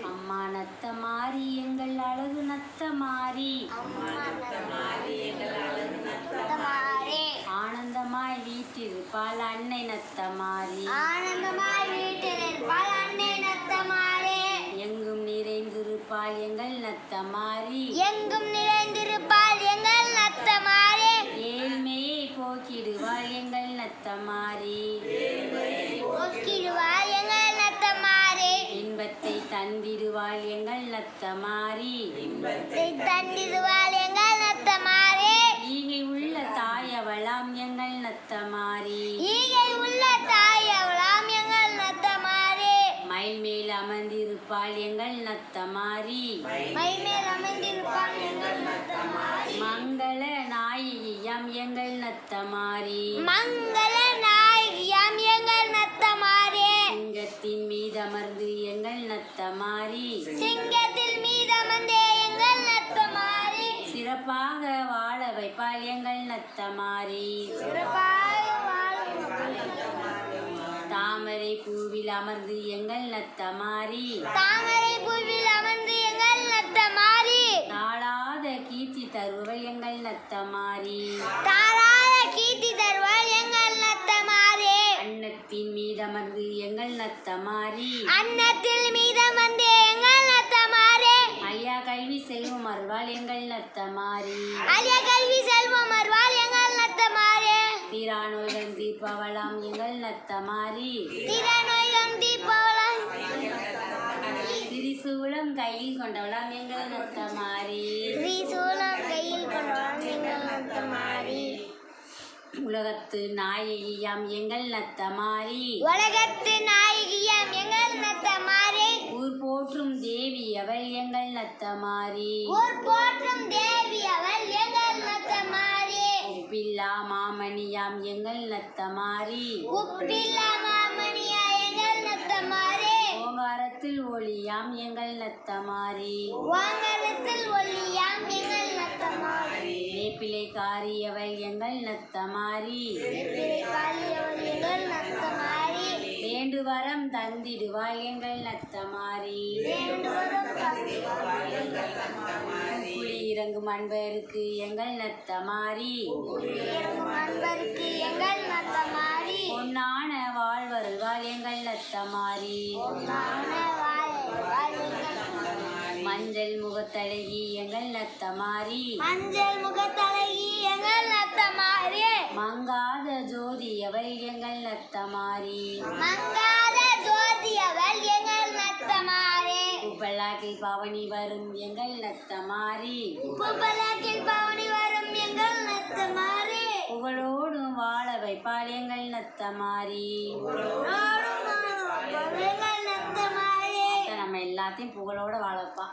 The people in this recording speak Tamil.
அம்மா நத்த மாறி எங்கள் அழகு நத்த மாறி ஆனந்தமாய் வீட்டிருப்பாள் அன்னை நத்த மாறி எங்கும் நிறைந்திருப்பாள் எங்கள் நத்த மாறி ஏழ்மையை போக்கிடுவாள் எங்கள் நத்த மாறி இன்பத்தை தந்திடுவாள் எங்கள் நத்த மாறி ஈகை உள்ள தாயவளாம் எங்கள் நத்த மாறி மயில் மேல் அமர்ந்திருப்பாள் எங்கள் நத்த மாறி மங்கள நாயகியாம் எங்கள் நத்த மாறி சிங்கத்தின் மீதமர்ந்து எங்கள் நத்த மாறி சிறப்பாக வாழ வைப்பாள் எங்கள் நத்த மாறி தாமரை பூவில் அமர்ந்து எங்கள் நத்த மாறி தாழாத கீர்த்தி தருவள் எங்கள் நத்த மாறி அன்னத்தின் மீதமர்ந்து எங்கள் நத்த மாறி அழியா கல்வி செல்வம் அருள்வாள் எங்கள் நத்த மாறி தீரா நோய்கள் தீர்ப்பவளாம் எங்கள் நத்த மாறி திரிசூலம் கையில் கொண்டவளாம் எங்கள் நத்த மாறி உலகத்து நாயகியாம் எங்கள் நத்த மாறி ஊர் போற்றும் தேவி அவள் எங்கள் நத்த மாறி உப்பில்லா மாமணியாம் எங்கள் நத்த மாறி ஓங்காரத்தில் ஒளியாம் எங்கள் நத்த மாறி வேப்பிலை காரியவள் எங்கள் நத்த மாறி வேண்டுவரம் தந்திடுவாள் எங்கள் நத்த மாறி குழி இறங்கும் அன்பருக்கு எங்கள் நத்த மாறி பொன்னான வாழ்வருவாள் எங்கள் நத்த மாறி மஞ்சள் முகத்தழகி எங்கள் நத்த மாறி மங்காத ஜோதி அவள் எங்கள் நத்த மாறி உப்பல்லாக்கில் பவனி வரும் எங்கள் நத்த மாறி புகழோடும் வாழ வைப்பாள் எங்கள் நத்த மாறி நம்ம எல்லாத்தையும் புகழோட வாழ வைப்பா.